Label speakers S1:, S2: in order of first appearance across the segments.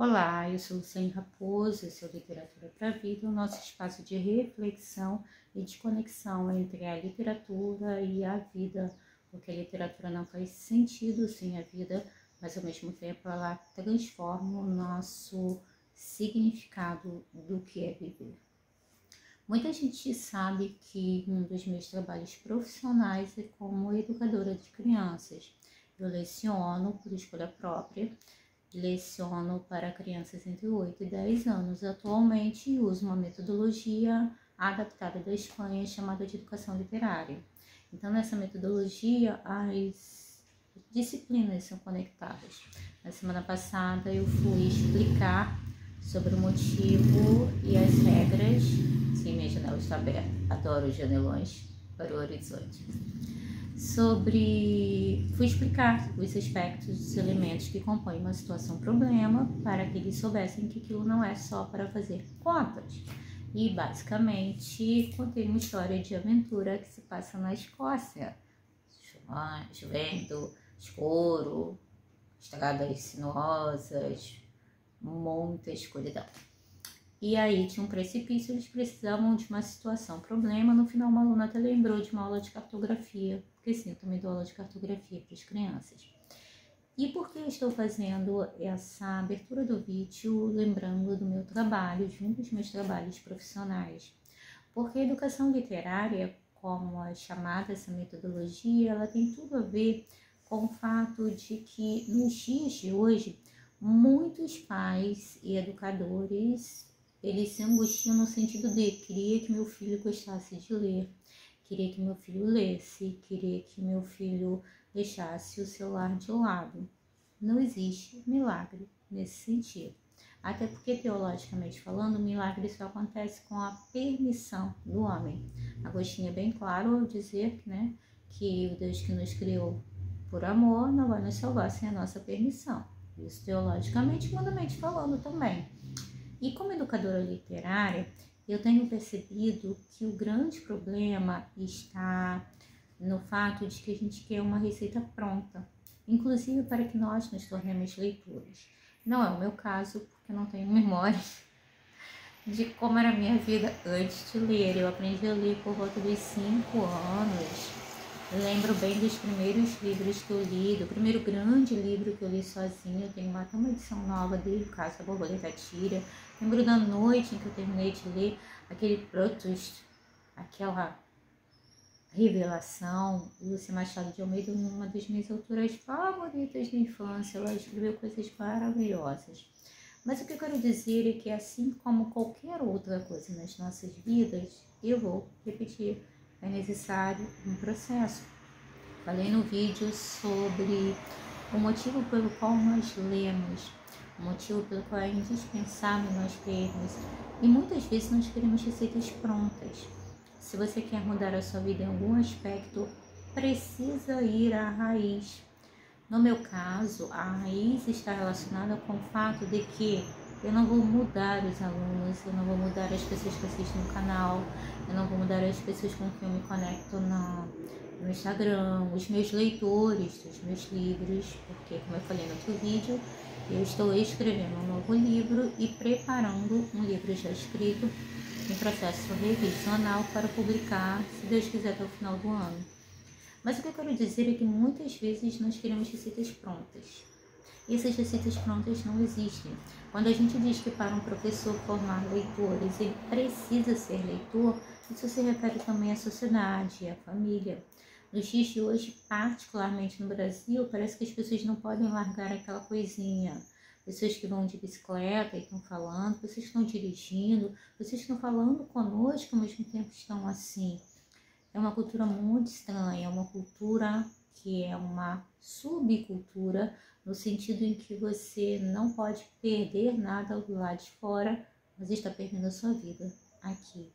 S1: Olá, eu sou Luciane Raposo, esse é o Literatura para a Vida, o nosso espaço de reflexão e de conexão entre a literatura e a vida, porque a literatura não faz sentido sem a vida, mas ao mesmo tempo ela transforma o nosso significado do que é viver. Muita gente sabe que um dos meus trabalhos profissionais é como educadora de crianças. Eu leciono por escolha própria. Leciono para crianças entre 8 e 10 anos. Atualmente uso uma metodologia adaptada da Espanha chamada de educação literária. Então, nessa metodologia, as disciplinas são conectadas. Na semana passada, eu fui explicar sobre o motivo e as regras. Sim, minha janela está aberta. Adoro os janelões para o horizonte. Fui explicar os aspectos dos elementos que compõem uma situação problema para que eles soubessem que aquilo não é só para fazer contas. E basicamente contei uma história de aventura que se passa na Escócia, chovendo, escuro, estradas sinuosas, muita escuridão. E aí tinha um precipício, eles precisavam de uma situação problema. No final, uma aluna até lembrou de uma aula de cartografia, porque sim, eu também dou aula de cartografia para as crianças. E por que eu estou fazendo essa abertura do vídeo, lembrando do meu trabalho, de um dos meus trabalhos profissionais? Porque a educação literária, como é chamada essa metodologia, ela tem tudo a ver com o fato de que nos dias de hoje, muitos pais e educadores eles se angustiam no sentido de queria que meu filho gostasse de ler, queria que meu filho lesse, queria que meu filho deixasse o celular de lado. Não existe milagre nesse sentido. Até porque, teologicamente falando, o milagre só acontece com a permissão do homem. Agostinho é bem claro ao dizer, que o Deus que nos criou por amor não vai nos salvar sem a nossa permissão. Isso teologicamente, humanamente falando também. E como educadora literária, eu tenho percebido que o grande problema está no fato de que a gente quer uma receita pronta, inclusive para que nós nos tornemos leitores. Não é o meu caso, porque eu não tenho memória de como era a minha vida antes de ler. Eu aprendi a ler por volta dos 5 anos. Lembro bem dos primeiros livros que eu li, do primeiro grande livro que eu li sozinha. Eu tenho até uma edição nova dele, o caso A Borboleta Tira. Lembro da noite em que eu terminei de ler aquele Proust, aquela revelação. Lúcia Machado de Almeida, uma das minhas autoras favoritas da infância. Ela escreveu coisas maravilhosas. Mas o que eu quero dizer é que, assim como qualquer outra coisa nas nossas vidas, eu vou repetir, é necessário um processo. Falei no vídeo sobre o motivo pelo qual nós lemos, o motivo pelo qual é indispensável nós lermos. E muitas vezes nós queremos receitas prontas. Se você quer mudar a sua vida em algum aspecto, precisa ir à raiz. No meu caso, a raiz está relacionada com o fato de que eu não vou mudar os alunos, eu não vou mudar as pessoas que assistem no canal, eu não vou mudar as pessoas com quem eu me conecto no Instagram, os meus leitores dos meus livros, porque, como eu falei no outro vídeo, eu estou escrevendo um novo livro e preparando um livro já escrito em processo revisional para publicar, se Deus quiser, até o final do ano. Mas o que eu quero dizer é que muitas vezes nós queremos receitas prontas. E essas receitas prontas não existem. Quando a gente diz que para um professor formar leitores, ele precisa ser leitor, isso se refere também à sociedade, à família. Nos dias de hoje, particularmente no Brasil, parece que as pessoas não podem largar aquela coisinha. Pessoas que vão de bicicleta e estão falando, pessoas que estão dirigindo, pessoas que estão falando conosco ao mesmo tempo estão assim. É uma cultura muito estranha, é uma cultura que é uma subcultura, no sentido em que você não pode perder nada do lado de fora, mas está perdendo a sua vida aqui.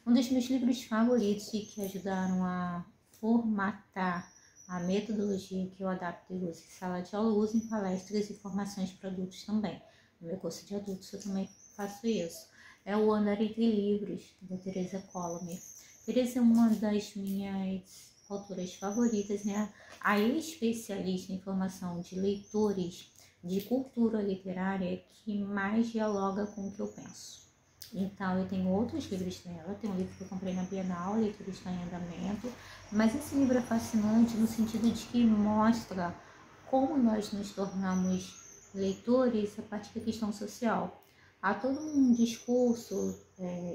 S1: Um dos meus livros favoritos e que ajudaram a formatar a metodologia que eu adapto e uso em sala de aula, uso em palestras e formações para adultos também. No meu curso de adultos eu também faço isso. É o Andar Entre Livros, da Teresa Colomer. Teresa é uma das minhas autoras favoritas, né? A especialista em formação de leitores de cultura literária que mais dialoga com o que eu penso. Então, eu tenho outros livros dela, tem um livro que eu comprei na Bienal, Leitura está em Andamento, mas esse livro é fascinante no sentido de que mostra como nós nos tornamos leitores a partir da questão social. Há todo um discurso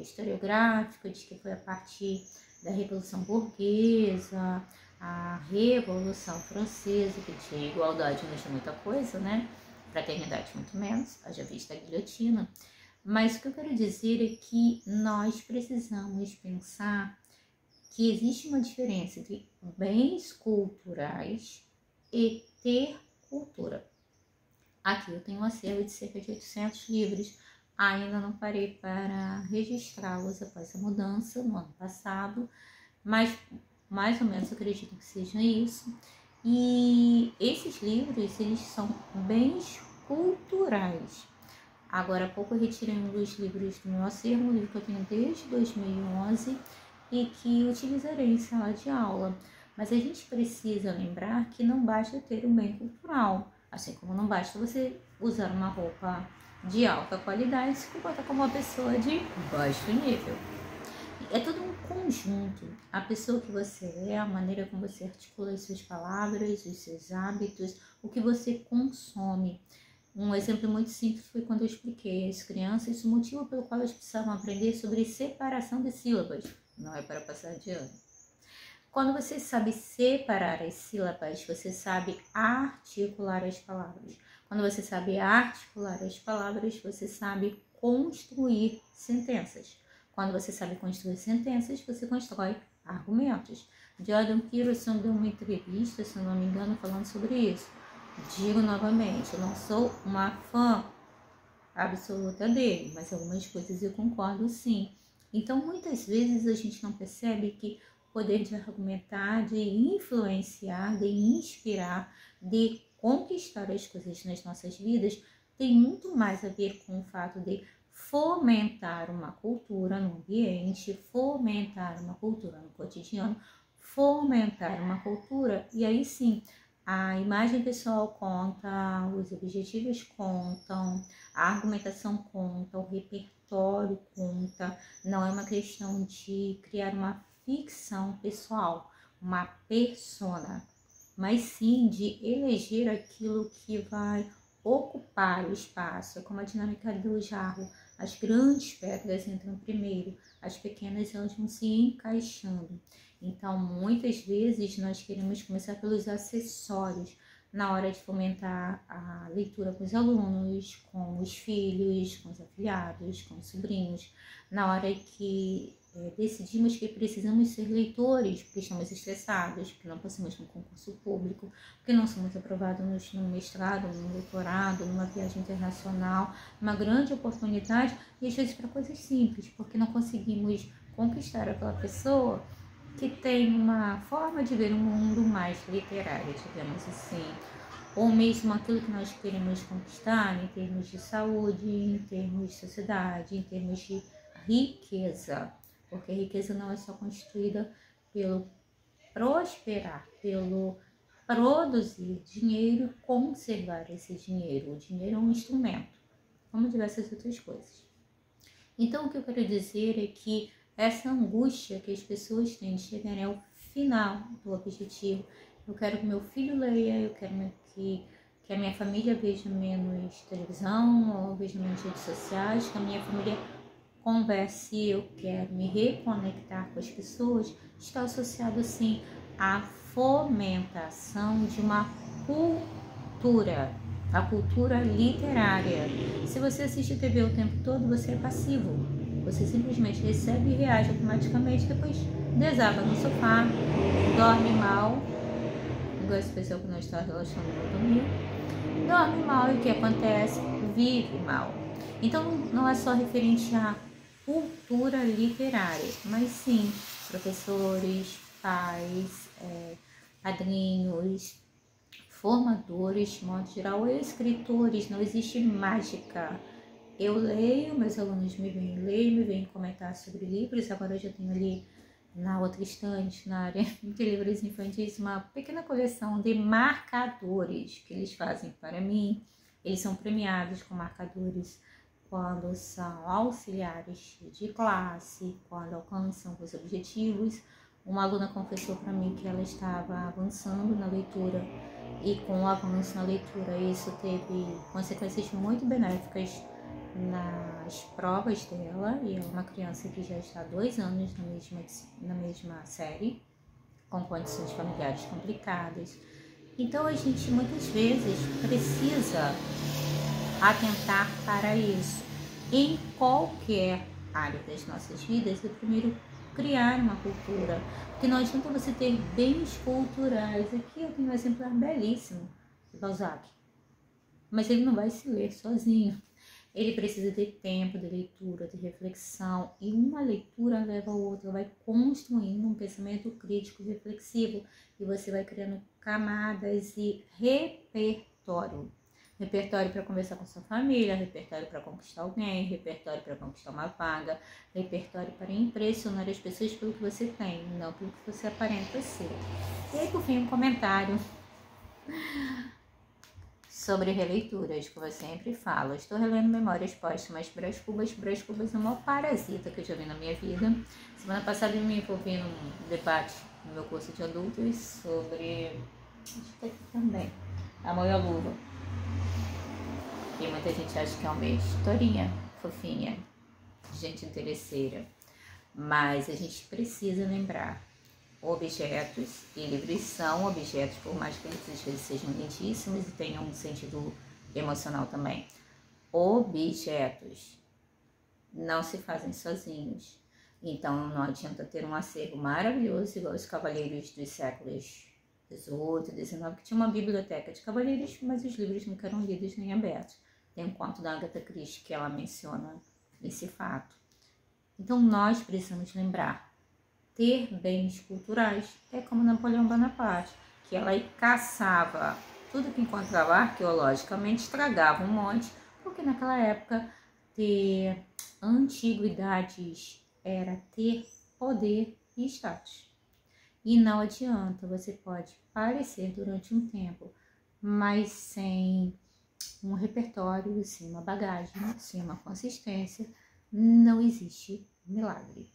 S1: historiográfico de que foi a partir da Revolução Burguesa, a Revolução Francesa, que tinha igualdade, não tinha muita coisa, né? Fraternidade muito menos, haja vista a guilhotina. Mas o que eu quero dizer é que nós precisamos pensar que existe uma diferença entre bens culturais e ter cultura. Aqui eu tenho um acervo de cerca de 800 livros, ainda não parei para registrá-los após a mudança no ano passado, mas mais ou menos eu acredito que seja isso. E esses livros, eles são bens culturais. Agora há pouco eu retirei um dos livros do meu acervo, um livro que eu tenho desde 2011 e que utilizarei em sala de aula. Mas a gente precisa lembrar que não basta ter um bem cultural, assim como não basta você usar uma roupa de alta qualidade e se comportar como uma pessoa de baixo nível. É todo um conjunto. A pessoa que você é, a maneira como você articula as suas palavras, os seus hábitos, o que você consome. Um exemplo muito simples foi quando eu expliquei às crianças o motivo pelo qual elas precisavam aprender sobre separação de sílabas. Não é para passar de ano. Quando você sabe separar as sílabas, você sabe articular as palavras. Quando você sabe articular as palavras, você sabe construir sentenças. Quando você sabe construir sentenças, você constrói argumentos. Jordan Peterson deu uma entrevista, se não me engano, falando sobre isso. Digo novamente, eu não sou uma fã absoluta dele, mas algumas coisas eu concordo sim. Então, muitas vezes a gente não percebe que o poder de argumentar, de influenciar, de inspirar, de conquistar as coisas nas nossas vidas tem muito mais a ver com o fato de fomentar uma cultura no ambiente, fomentar uma cultura no cotidiano, fomentar uma cultura, e aí sim, a imagem pessoal conta, os objetivos contam, a argumentação conta, o repertório conta, não é uma questão de criar uma ficção pessoal, uma persona, mas sim de eleger aquilo que vai ocupar o espaço. É como a dinâmica do jarro, as grandes pedras entram primeiro, as pequenas elas vão se encaixando. Então, muitas vezes nós queremos começar pelos acessórios, na hora de fomentar a leitura com os alunos, com os filhos, com os afilhados, com os sobrinhos, na hora que decidimos que precisamos ser leitores, porque estamos estressados, porque não passamos no concurso público, porque não somos aprovados no mestrado, no doutorado, numa viagem internacional, uma grande oportunidade, e às vezes para coisas simples, porque não conseguimos conquistar aquela pessoa que tem uma forma de ver o mundo mais literária, digamos assim, ou mesmo aquilo que nós queremos conquistar em termos de saúde, em termos de sociedade, em termos de riqueza, porque a riqueza não é só constituída pelo prosperar, pelo produzir dinheiro, conservar esse dinheiro. O dinheiro é um instrumento, como diversas outras coisas. Então, o que eu quero dizer é que essa angústia que as pessoas têm de chegar ao final do objetivo. Eu quero que meu filho leia, eu quero que a minha família veja menos televisão, ou veja menos redes sociais, que a minha família converse, eu quero me reconectar com as pessoas, está associado sim à fomentação de uma cultura, a cultura literária. Se você assiste TV o tempo todo, você é passivo. Você simplesmente recebe e reage automaticamente, depois desaba no sofá, dorme mal, igual esse pessoal que não está relaxando no domingo, dorme mal e o que acontece? Vive mal. Então não é só referente à cultura literária, mas sim professores, pais, padrinhos, formadores, de modo geral, escritores, não existe mágica. Eu leio, meus alunos me vêm ler, me vêm comentar sobre livros. Agora eu já tenho ali na outra estante, na área de livros infantis, uma pequena coleção de marcadores que eles fazem para mim. Eles são premiados com marcadores quando são auxiliares de classe, quando alcançam os objetivos. Uma aluna confessou para mim que ela estava avançando na leitura e com o avanço na leitura isso teve consequências muito benéficas nas provas dela, e é uma criança que já está há 2 anos na mesma série, com condições familiares complicadas. Então a gente muitas vezes precisa atentar para isso. Em qualquer área das nossas vidas, é primeiro criar uma cultura, porque não adianta você ter bens culturais. Aqui eu tenho um exemplar belíssimo de Balzac, mas ele não vai se ler sozinho. Ele precisa de tempo de leitura, de reflexão, e uma leitura leva a outra, vai construindo um pensamento crítico e reflexivo, e você vai criando camadas e repertório. Repertório para conversar com sua família, repertório para conquistar alguém, repertório para conquistar uma vaga, repertório para impressionar as pessoas pelo que você tem, não pelo que você aparenta ser. E aí, por fim, um comentário sobre releituras, que eu sempre falo. Estou relendo Memórias Póstumas Brás Cubas. Brás Cubas é o maior parasita que eu já vi na minha vida. Semana passada eu me envolvi num debate no meu curso de adultos sobre, acho que aqui também, Amor e a Luva. E muita gente acha que é uma historinha fofinha, de gente interesseira. Mas a gente precisa lembrar: objetos e livros são objetos, por mais que eles às vezes sejam lindíssimos e tenham um sentido emocional também. Objetos não se fazem sozinhos. Então não adianta ter um acervo maravilhoso igual os cavaleiros dos séculos XVIII, XIX, que tinha uma biblioteca de cavaleiros, mas os livros nunca eram lidos nem abertos. Tem um conto da Agatha Christie que ela menciona esse fato. Então nós precisamos lembrar: ter bens culturais é como Napoleão Bonaparte, que ela caçava tudo que encontrava arqueologicamente, estragava um monte, porque naquela época ter antiguidades era ter poder e status. E não adianta, você pode parecer durante um tempo, mas sem um repertório, sem uma bagagem, sem uma consistência, não existe milagre.